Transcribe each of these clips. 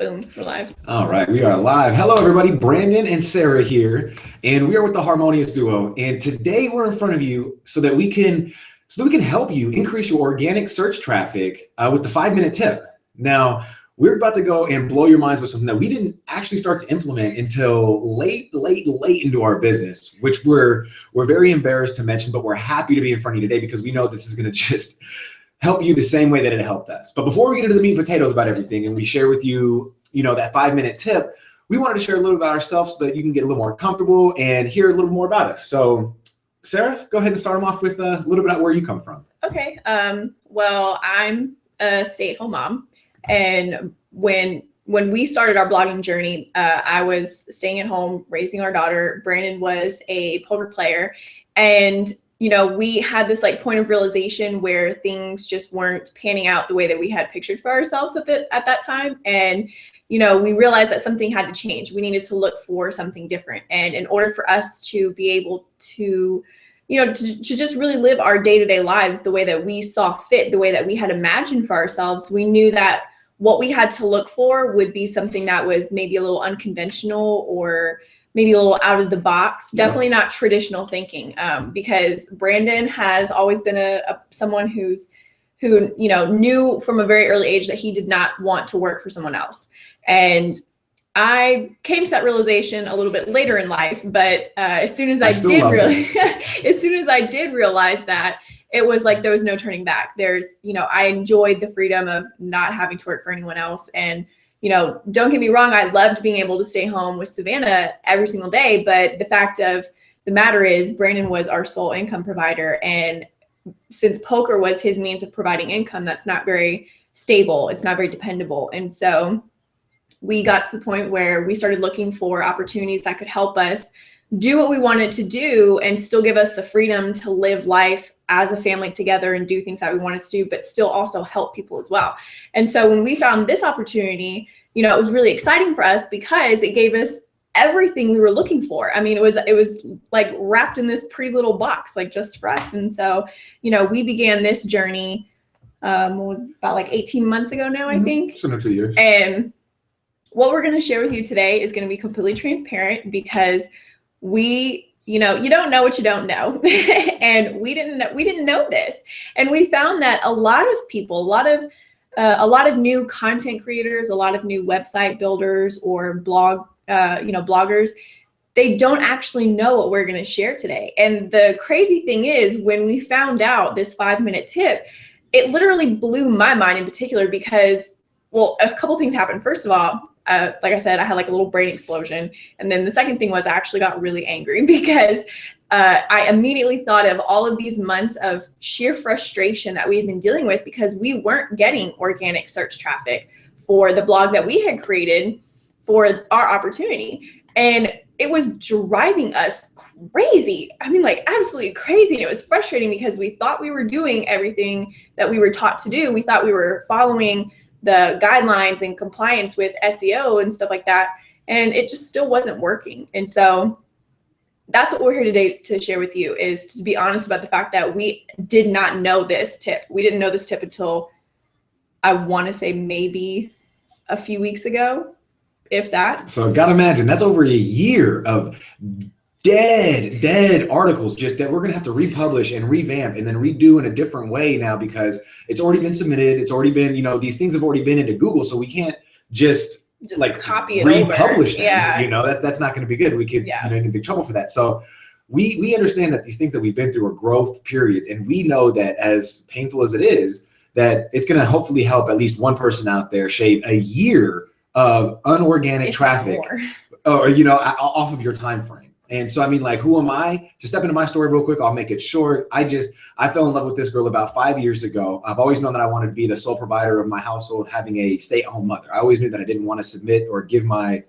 Boom, we're live. All right, we are live. Hello, everybody. Brandon and Sarah here, and we are with the Harmonious Duo. And today we're in front of you so that we can help you increase your organic search traffic with the 5-minute tip. Now, we're about to go and blow your minds with something that we didn't actually start to implement until late into our business, which we're very embarrassed to mention, but we're happy to be in front of you today because we know this is going to just help you the same way that it helped us. But before we get into the meat and potatoes about everything and we share with you, that 5-minute tip, we wanted to share a little about ourselves so that you can get a little more comfortable and hear a little more about us. So Sarah, go ahead and start them off with a little bit about where you come from. Okay. Well, I'm a stay-at-home mom. And when we started our blogging journey, I was staying at home, raising our daughter. Brandon was a poker player. And we had this point of realization where things just weren't panning out the way that we had pictured for ourselves at that time. And, we realized that something had to change. We needed to look for something different. And in order for us to be able to, to just really live our day-to-day lives the way that we saw fit, the way that we had imagined for ourselves, we knew that what we had to look for would be something that was maybe a little unconventional or maybe a little out of the box, definitely not traditional thinking, because Brandon has always been someone who knew from a very early age that he did not want to work for someone else. And I came to that realization a little bit later in life, but as soon as I did realize that, it was like there was no turning back. I enjoyed the freedom of not having to work for anyone else. And don't get me wrong, I loved being able to stay home with Savannah every single day. But the fact of the matter is Brandon was our sole income provider. And since poker was his means of providing income, that's not very stable. It's not very dependable. And so we got to the point where we started looking for opportunities that could help us do what we wanted to do and still give us the freedom to live life as a family together and do things that we wanted to do, but still also help people as well. And so when we found this opportunity, it was really exciting for us because it gave us everything we were looking for. I mean, it was like wrapped in this pretty little box, like just for us. And so, we began this journey, was about 18 months ago now, I think. So 2 years. And what we're going to share with you today is going to be completely transparent because you don't know what you don't know. And we didn't know this. And we found that a lot of people, a lot of new content creators, a lot of new website builders or bloggers, they don't actually know what we're going to share today. And the crazy thing is when we found out this 5-minute tip, it literally blew my mind in particular because, well, a couple things happened. First of all, like I said, I had a little brain explosion. And then the second thing was I actually got really angry because I immediately thought of all of these months of sheer frustration that we had been dealing with because we weren't getting organic search traffic for the blog that we had created for our opportunity. And it was driving us crazy. I mean, absolutely crazy. And it was frustrating because we thought we were doing everything that we were taught to do. We thought we were following the guidelines and compliance with SEO and stuff like that. And it just still wasn't working. And so that's what we're here today to share with you, is to be honest about the fact that we did not know this tip. We didn't know this tip until I want to say maybe a few weeks ago, if that. So gotta imagine that's over a year of dead articles just that we're going to have to republish and revamp and then redo in a different way now because it's already been submitted. It's already been, these things have already been into Google. So we can't just copy it republish over. them. Yeah. That's not going to be good. We could get in big trouble for that. So we understand that these things that we've been through are growth periods. And we know that as painful as it is, that it's going to hopefully help at least one person out there shave a year of unorganic traffic or, off of your time frame. And so, who am I to step into my story real quick? I'll make it short. I fell in love with this girl about 5 years ago. I've always known that I wanted to be the sole provider of my household, having a stay-at-home mother. I always knew that I didn't want to submit or give my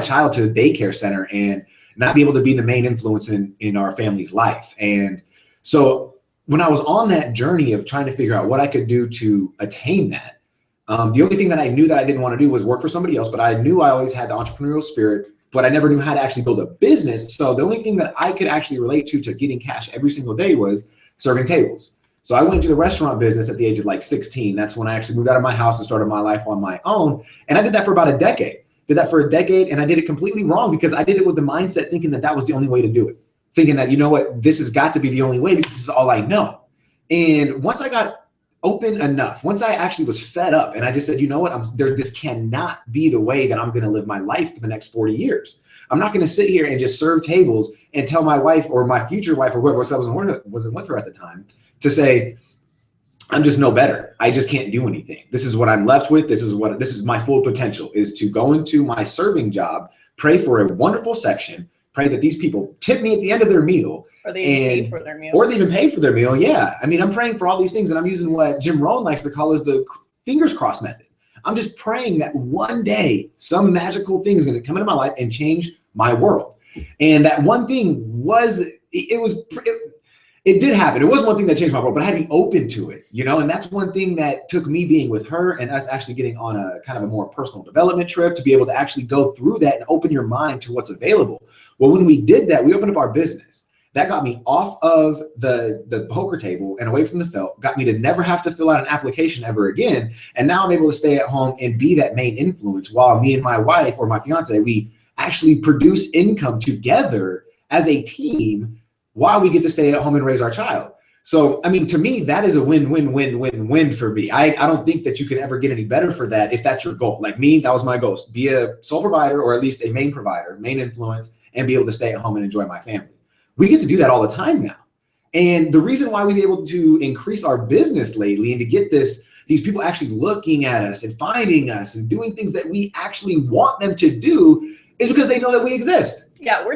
child to the daycare center and not be able to be the main influence in our family's life. And so when I was on that journey of trying to figure out what I could do to attain that, the only thing that I knew that I didn't want to do was work for somebody else, but I knew I always had the entrepreneurial spirit, but I never knew how to actually build a business. So the only thing that I could actually relate to getting cash every single day was serving tables. So I went into the restaurant business at the age of like 16. That's when I actually moved out of my house and started my life on my own. And I did that for about a decade. Did that for a decade, and I did it completely wrong because I did it with the mindset thinking that that was the only way to do it. Thinking that, you know what, this has got to be the only way because this is all I know. And once I got open enough, once I actually was fed up and I just said, you know what, this cannot be the way that I'm going to live my life for the next 40 years. I'm not going to sit here and just serve tables and tell my wife or my future wife or whoever else wasn't with her at the time to say, I'm just no better. I just can't do anything. This is what I'm left with. This is my full potential, is to go into my serving job, pray for a wonderful section, pray that these people tip me at the end of their meal. Or they even pay for their meal. Or they even pay for their meal, yeah. I mean, I'm praying for all these things, and I'm using what Jim Rohn likes to call as the fingers crossed method. I'm just praying that one day some magical thing is going to come into my life and change my world. And that one thing it did happen. It was one thing that changed my world, but I had to be open to it, you know? And that's one thing that took me being with her and us actually getting on a kind of a more personal development trip to be able to actually go through that and open your mind to what's available. Well, when we did that, we opened up our business. That got me off of the poker table and away from the felt, got me to never have to fill out an application ever again. And now I'm able to stay at home and be that main influence while me and my wife or my fiance, we actually produce income together as a team while we get to stay at home and raise our child. So, I mean, to me, that is a win-win-win-win-win for me. I don't think that you can ever get any better for that if that's your goal. Like me, that was my goal, be a sole provider or at least a main provider, main influence, and be able to stay at home and enjoy my family. We get to do that all the time now. And the reason why we've been able to increase our business lately and to get these people actually looking at us and finding us and doing things that we actually want them to do is because they know that we exist. Yeah, we're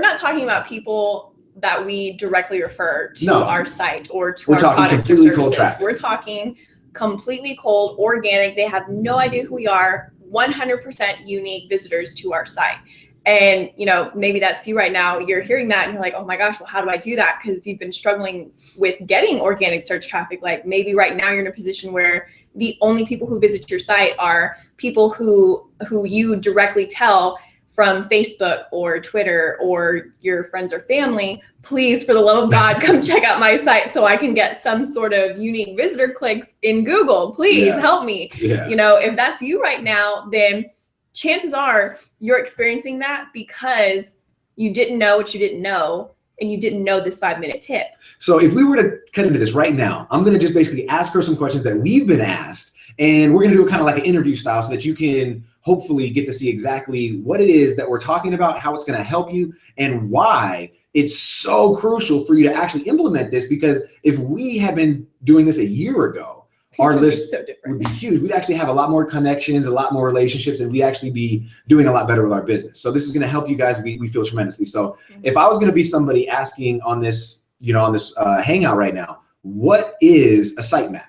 not talking about people that we directly refer to our site or to our products or services. We're talking completely cold, organic. They have no idea who we are, 100% unique visitors to our site. And, you know, maybe that's you right now. You're hearing that and you're like, oh my gosh, well, how do I do that? Because you've been struggling with getting organic search traffic. Like maybe right now you're in a position where the only people who visit your site are people who you directly tell from Facebook or Twitter or your friends or family, please, for the love of God, come check out my site so I can get some sort of unique visitor clicks in Google. Please help me. Yeah. You know, if that's you right now, then chances are you're experiencing that because you didn't know what you didn't know, and you didn't know this 5-minute tip. So if we were to cut into this right now, I'm going to just basically ask her some questions that we've been asked, and we're going to do it kind of like an interview style so that you can hopefully get to see exactly what it is that we're talking about, how it's going to help you, and why it's so crucial for you to actually implement this. Because if we had been doing this a year ago, our list would be huge. We'd actually have a lot more connections, a lot more relationships, and we'd actually be doing a lot better with our business. So this is going to help you guys. We feel tremendously. So if I was going to be somebody asking on this, hangout right now, what is a sitemap?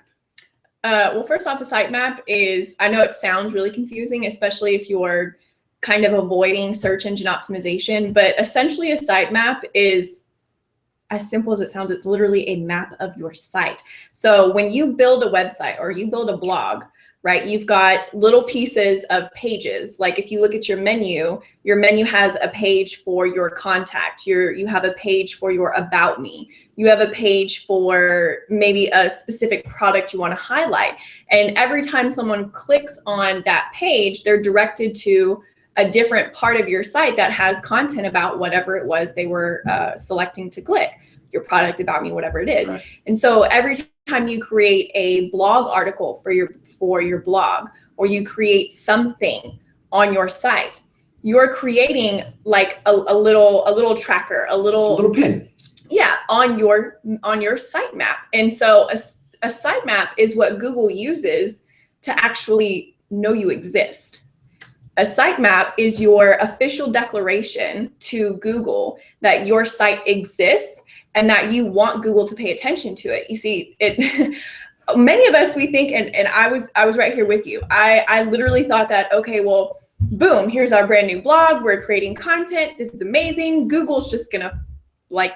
Well, first off, a sitemap is, I know it sounds really confusing, especially if you're kind of avoiding search engine optimization, but essentially a sitemap is as simple as it sounds. It's literally a map of your site. So when you build a website or you build a blog, right, you've got little pieces of pages. Like if you look at your menu has a page for your contact. You have a page for your about me. You have a page for maybe a specific product you want to highlight. And every time someone clicks on that page, they're directed to a different part of your site that has content about whatever it was they were selecting to click, your product, about me, whatever it is. Right. And so every time you create a blog article for your blog, or you create something on your site, you're creating like a little tracker, a little pin. Yeah, on your sitemap. And so a sitemap is what Google uses to actually know you exist. A sitemap is your official declaration to Google that your site exists and that you want Google to pay attention to it. You see, many of us, we think, and I was right here with you. I literally thought that, okay, well, boom, here's our brand new blog. We're creating content. This is amazing. Google's just gonna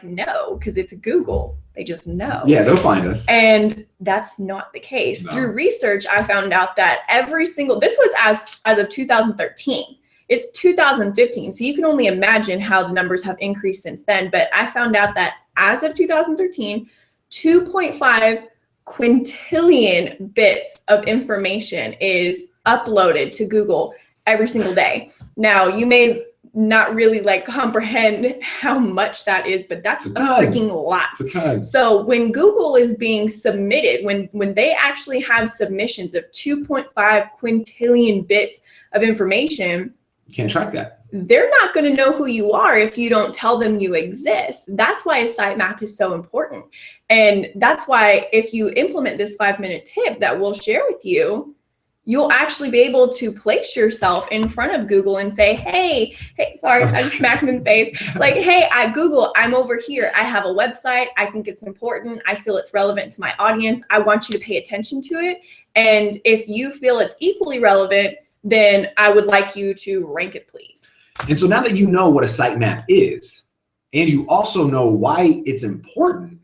know, because it's Google. They just know. Yeah, they'll find us. And that's not the case. No. Through research, I found out that this was as of 2013. It's 2015. So you can only imagine how the numbers have increased since then. But I found out that as of 2013, 2.5 quintillion bits of information is uploaded to Google every single day. Now, you may not really like comprehend how much that is, but that's a freaking lot. It's a ton. So when Google is being submitted, when they actually have submissions of 2.5 quintillion bits of information, you can't track that. They're not going to know who you are if you don't tell them you exist. That's why a sitemap is so important. And that's why if you implement this 5-minute tip that we'll share with you, you'll actually be able to place yourself in front of Google and say, hey, sorry, I just smacked him in the face. Like, hey, at Google, I'm over here. I have a website. I think it's important. I feel it's relevant to my audience. I want you to pay attention to it. And if you feel it's equally relevant, then I would like you to rank it, please. And so now that you know what a sitemap is, and you also know why it's important,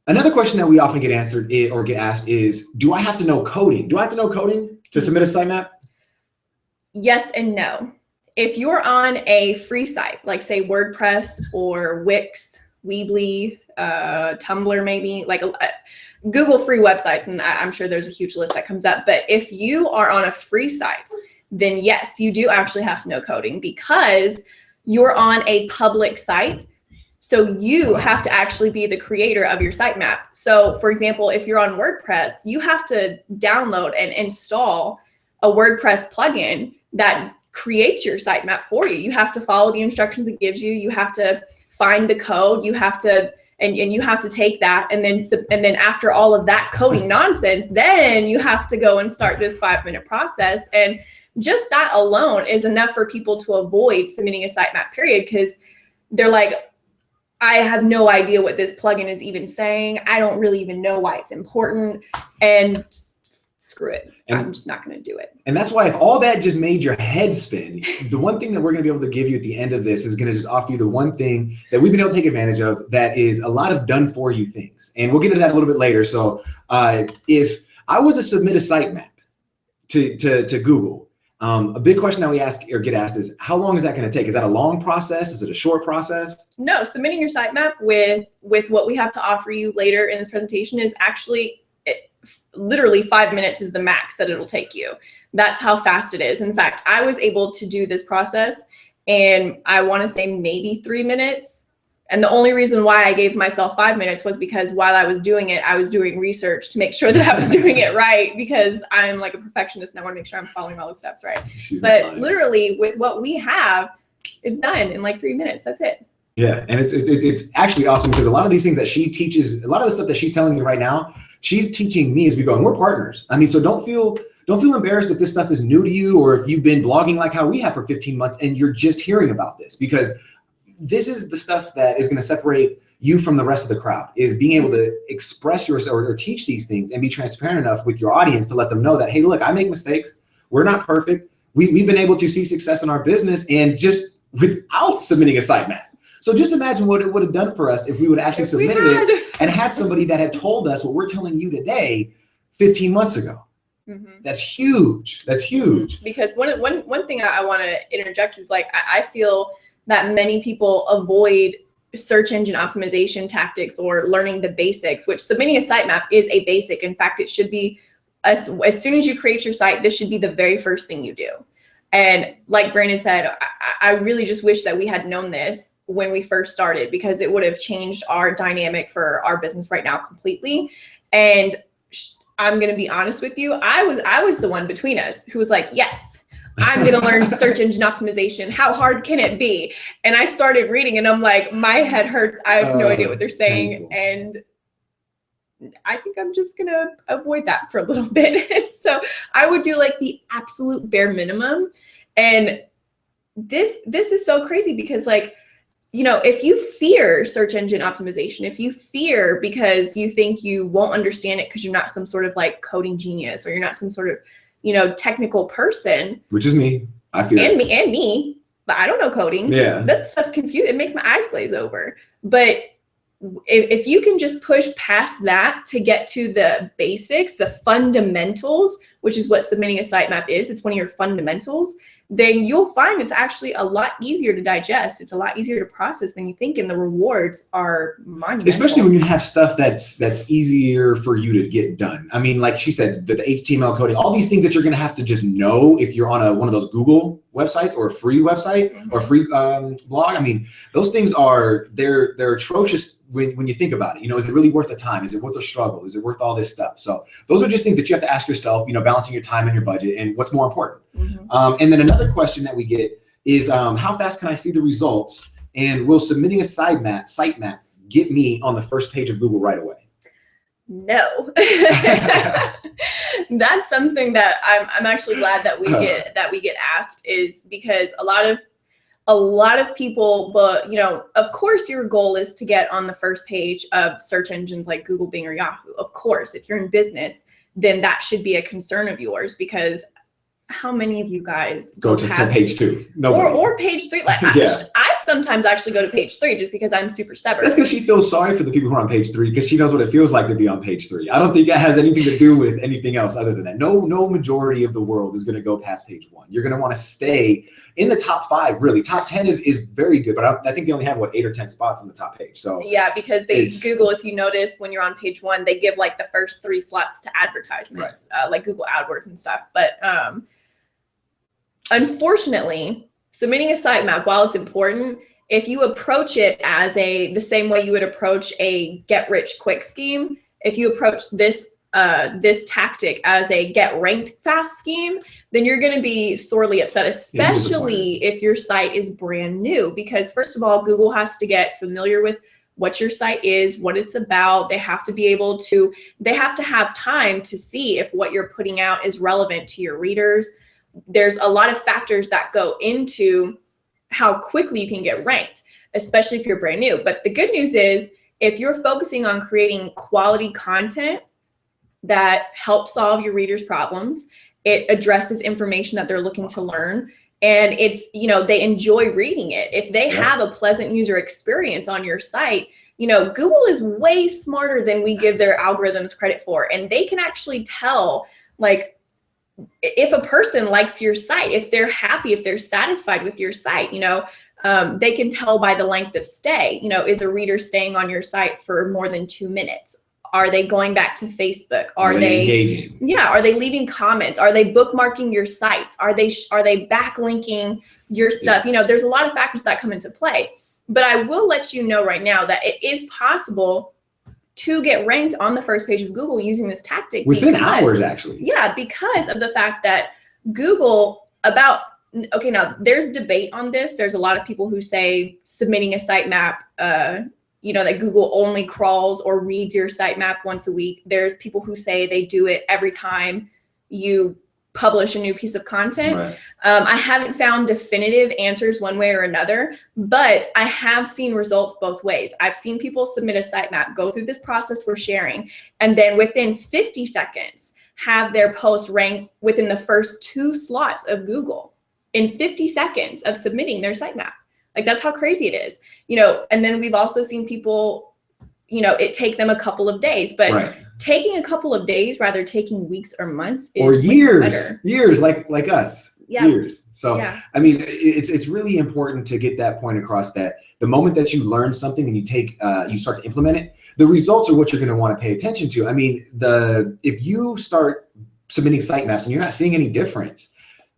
another question that we often get answered or get asked is, do I have to know coding? Do I have to know coding to submit a sitemap? Yes and no. If you're on a free site, like say WordPress or Wix, Weebly, Tumblr maybe, like Google free websites, and I'm sure there's a huge list that comes up. But if you are on a free site, then yes, you do actually have to know coding because you're on a public site. So you have to actually be the creator of your sitemap. So for example, if you're on WordPress, you have to download and install a WordPress plugin that creates your sitemap for you. You have to follow the instructions it gives you. You have to find the code. You have to, and you have to take that. And then after all of that coding nonsense, then you have to go and start this 5-minute process. And just that alone is enough for people to avoid submitting a sitemap, period, because they're like, I have no idea what this plugin is even saying. I don't really even know why it's important, and screw it. I'm just not going to do it. And that's why if all that just made your head spin, the one thing that we're going to be able to give you at the end of this is going to just offer you the one thing that we've been able to take advantage of that is a lot of done for you things. And we'll get into that a little bit later. So if I was to submit a sitemap to Google, a big question that we ask or get asked is, how long is that going to take? Is that a long process? Is it a short process? No, submitting your sitemap with what we have to offer you later in this presentation is actually literally 5 minutes is the max that it'll take you. That's how fast it is. In fact, I was able to do this process in, I want to say maybe 3 minutes. And the only reason why I gave myself 5 minutes was because while I was doing it, I was doing research to make sure that I was doing it right, because I'm like a perfectionist and I want to make sure I'm following all the steps right. But literally with what we have, it's done in like 3 minutes. That's it. Yeah, and it's actually awesome because a lot of these things that she teaches, a lot of the stuff that she's telling me right now, she's teaching me as we go, and we're partners. I mean, so don't feel embarrassed if this stuff is new to you or if you've been blogging like how we have for 15 months and you're just hearing about this, because this is the stuff that is going to separate you from the rest of the crowd, is being able to express yourself or teach these things and be transparent enough with your audience to let them know that, hey, look, I make mistakes. We're not perfect. We've been able to see success in our business and just without submitting a sitemap. So just imagine what it would have done for us if we would have actually submitted it and had somebody that had told us what we're telling you today 15 months ago. Mm-hmm. That's huge. That's huge. Because one thing I want to interject is, like, I feel that many people avoid search engine optimization tactics or learning the basics, which submitting a sitemap is a basic. In fact, it should be, as soon as you create your site, this should be the very first thing you do. And like Brandon said, I really just wish that we had known this when we first started, because it would have changed our dynamic for our business right now completely. And I'm going to be honest with you. I was the one between us who was like, yes, I'm going to learn search engine optimization. How hard can it be? And I started reading and I'm like, my head hurts. I have no idea what they're saying. Painful. And I think I'm just going to avoid that for a little bit. So I would do like the absolute bare minimum. And this is so crazy because, like, you know, if you fear search engine optimization, if you fear because you think you won't understand it because you're not some sort of like coding genius or you're not some sort of, you know, technical person, which is me, I fear and me, but I don't know coding. Yeah, that stuff confuse. It makes my eyes glaze over. But if you can just push past that to get to the basics, the fundamentals, which is what submitting a sitemap is, it's one of your fundamentals, then you'll find it's actually a lot easier to digest. It's a lot easier to process than you think, and the rewards are monumental. Especially when you have stuff that's easier for you to get done. I mean, like she said, the HTML coding, all these things that you're going to have to just know if you're on one of those Google websites or a free website or a free blog. I mean, those things they're atrocious when you think about it. You know, is it really worth the time? Is it worth the struggle? Is it worth all this stuff? So those are just things that you have to ask yourself, you know, balancing your time and your budget and what's more important. And then another question that we get is how fast can I see the results? And will submitting a sitemap get me on the first page of Google right away? No. That's something that I'm actually glad that we get asked, is because a lot of people, but you know, of course your goal is to get on the first page of search engines like Google, Bing, or Yahoo. Of course, if you're in business, then that should be a concern of yours, because how many of you guys go to page 2? Or page 3? Like I sometimes actually go to page 3 just because I'm super stubborn. That's because she feels sorry for the people who are on page 3, because she knows what it feels like to be on page 3. I don't think that has anything to do with anything else other than that. No majority of the world is going to go past page 1. You're going to want to stay in the top 5, really. Top 10 is very good, but I think they only have 8 or 10 spots on the top page. So yeah, because Google, if you notice, when you're on page 1, they give like the first 3 slots to advertisements, like Google AdWords and stuff. But unfortunately, submitting a sitemap, while it's important, if you approach it as the same way you would approach a get-rich-quick scheme, if you approach this tactic as a get-ranked-fast scheme, then you're going to be sorely upset, especially if your site is brand new. Because first of all, Google has to get familiar with what your site is, what it's about. They have to have time to see if what you're putting out is relevant to your readers. There's a lot of factors that go into how quickly you can get ranked, especially if you're brand new. But the good news is, if you're focusing on creating quality content that helps solve your readers' problems, it addresses information that they're looking to learn, and it's, you know, they enjoy reading it. If they have a pleasant user experience on your site, you know, Google is way smarter than we give their algorithms credit for, and they can actually tell, like, if a person likes your site, if they're happy, if they're satisfied with your site, you know, they can tell by the length of stay. You know, is a reader staying on your site for more than 2 minutes? Are they going back to Facebook? Are they engaging? Yeah. Are they leaving comments? Are they bookmarking your sites? Are they backlinking your stuff? You know, there's a lot of factors that come into play. But I will let you know right now that it is possible to get ranked on the first page of Google using this tactic. Within hours, actually. Yeah, because of the fact that Google okay, now there's debate on this. There's a lot of people who say submitting a sitemap, you know, that Google only crawls or reads your sitemap once a week. There's people who say they do it every time you publish a new piece of content. Right. I haven't found definitive answers one way or another, but I have seen results both ways. I've seen people submit a sitemap, go through this process we're sharing, and then within 50 seconds have their post ranked within the first 2 slots of Google in 50 seconds of submitting their sitemap. Like, that's how crazy it is, you know. And then we've also seen people, you know, it take them a couple of days, but taking a couple of days rather taking weeks or months is, or years like us. Years. So I mean, it's really important to get that point across, that the moment that you learn something and you start to implement it, the results are what you're going to want to pay attention to. I mean, if you start submitting sitemaps and you're not seeing any difference,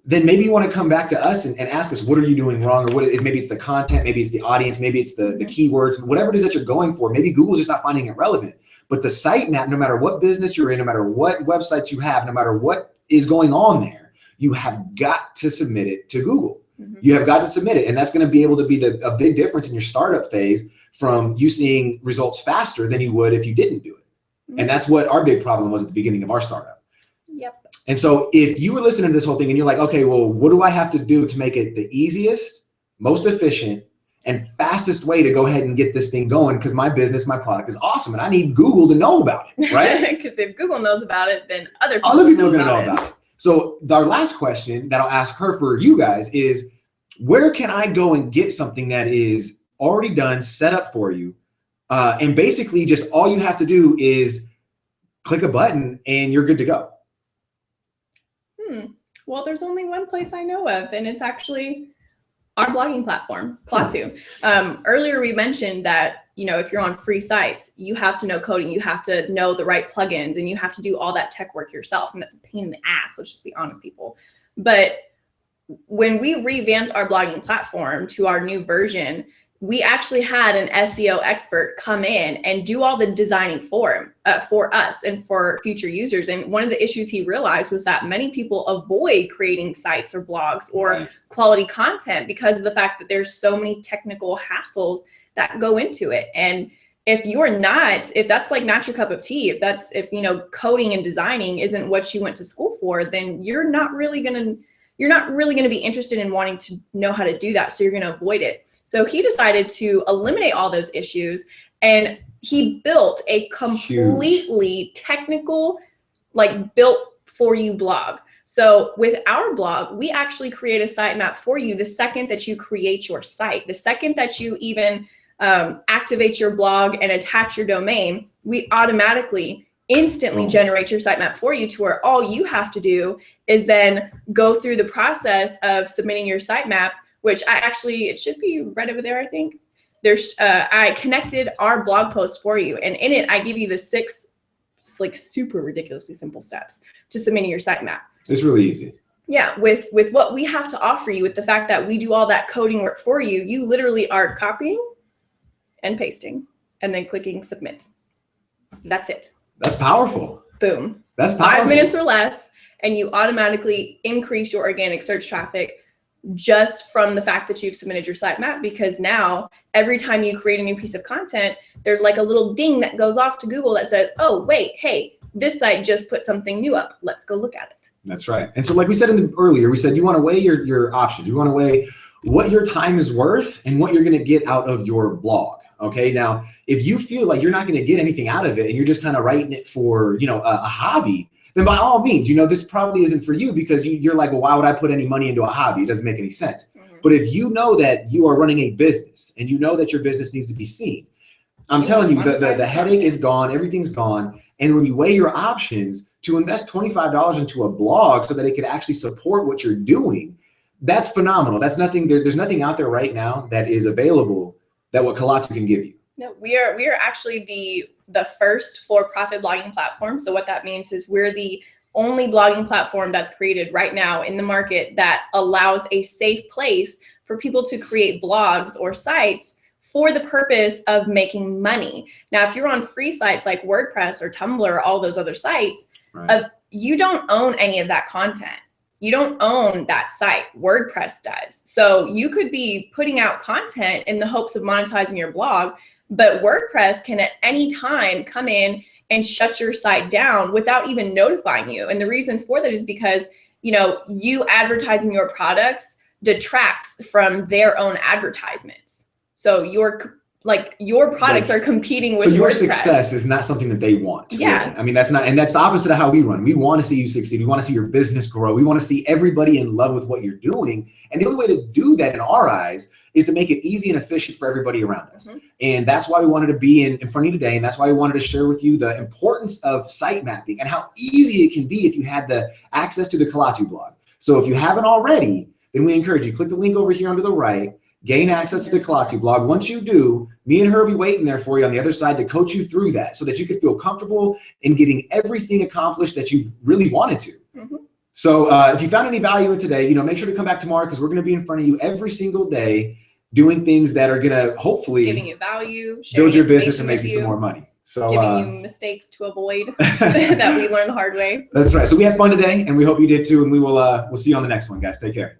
then maybe you want to come back to us and ask us, what are you doing wrong? Or maybe it's the content, maybe it's the audience, maybe it's the keywords, whatever it is that you're going for. Maybe Google's just not finding it relevant. But the sitemap, no matter what business you're in, no matter what website you have, no matter what is going on there, you have got to submit it to Google. You have got to submit it. And that's going to be able to be a big difference in your startup phase from you seeing results faster than you would if you didn't do it. And that's what our big problem was at the beginning of our startup. Yep. And so if you were listening to this whole thing and you're like, okay, well, what do I have to do to make it the easiest, most efficient, and fastest way to go ahead and get this thing going? Because my business, my product is awesome, and I need Google to know about it, right? Because if Google knows about it, then other people are going to know about it. So our last question that I'll ask her for you guys is, where can I go and get something that is already done, set up for you, and basically just all you have to do is click a button and you're good to go? Well, there's only one place I know of, and it's actually our blogging platform, Klaatu. Earlier we mentioned that, you know, if you're on free sites, you have to know coding, you have to know the right plugins, and you have to do all that tech work yourself. And that's a pain in the ass. Let's just be honest, people. But when we revamped our blogging platform to our new version, we actually had an SEO expert come in and do all the designing for us and for future users. And one of the issues he realized was that many people avoid creating sites or blogs or quality content because of the fact that there's so many technical hassles that go into it. And if that's like not your cup of tea, if you know, coding and designing isn't what you went to school for, then you're not really gonna be interested in wanting to know how to do that. So you're gonna avoid it. So he decided to eliminate all those issues, and he built a completely technical, like built for you blog. So with our blog, we actually create a sitemap for you the second that you create your site. The second that you even activate your blog and attach your domain, we automatically instantly generate your sitemap for you, to where all you have to do is then go through the process of submitting your sitemap, which it should be right over there, I think. I connected our blog post for you, and in it, I give you the 6 like super ridiculously simple steps to submitting your sitemap. It's really easy. Yeah, with what we have to offer you, with the fact that we do all that coding work for you, you literally are copying and pasting and then clicking submit. That's it. That's powerful. Boom. That's powerful. 5 minutes or less, and you automatically increase your organic search traffic just from the fact that you've submitted your sitemap, because now every time you create a new piece of content, there's like a little ding that goes off to Google that says, oh, wait, hey, this site just put something new up. Let's go look at it. That's right. And so like we said earlier, we said you want to weigh your options. You want to weigh what your time is worth and what you're going to get out of your blog. Okay. Now, if you feel like you're not going to get anything out of it and you're just kind of writing it for, you know, a hobby, then by all means, you know, this probably isn't for you, because you're like, well, why would I put any money into a hobby? It doesn't make any sense. But if you know that you are running a business and you know that your business needs to be seen, I'm telling you, the headache is gone, everything's gone. And when you weigh your options, to invest $25 into a blog so that it could actually support what you're doing, that's phenomenal. That's nothing, there's nothing out there right now that is available that what Klaatu can give you. No, we are actually the first for-profit blogging platform. So what that means is we're the only blogging platform that's created right now in the market that allows a safe place for people to create blogs or sites for the purpose of making money. Now, if you're on free sites like WordPress or Tumblr or all those other sites, you don't own any of that content. You don't own that site. WordPress does. So you could be putting out content in the hopes of monetizing your blog, but WordPress can at any time come in and shut your site down without even notifying you. And the reason for that is because, you know, you advertising your products detracts from their own advertisements. So your products are competing with WordPress. So your success is not something that they want. Yeah. Really. I mean, that's the opposite of how we run. We want to see you succeed. We want to see your business grow. We want to see everybody in love with what you're doing. And the only way to do that in our eyes is to make it easy and efficient for everybody around us. And that's why we wanted to be in front of you today. And that's why we wanted to share with you the importance of site mapping and how easy it can be if you had the access to the Klaatu blog. So if you haven't already, then we encourage you, click the link over here on the right, gain access to the Klaatu blog. Once you do, me and her will be waiting there for you on the other side to coach you through that so that you can feel comfortable in getting everything accomplished that you've really wanted to. So if you found any value in today, you know, make sure to come back tomorrow, because we're going to be in front of you every single day doing things that are going to hopefully giving you value, build your business and make you some more money. So giving you mistakes to avoid that we learned the hard way. That's right. So we had fun today, and we hope you did too. And we'll see you on the next one, guys. Take care.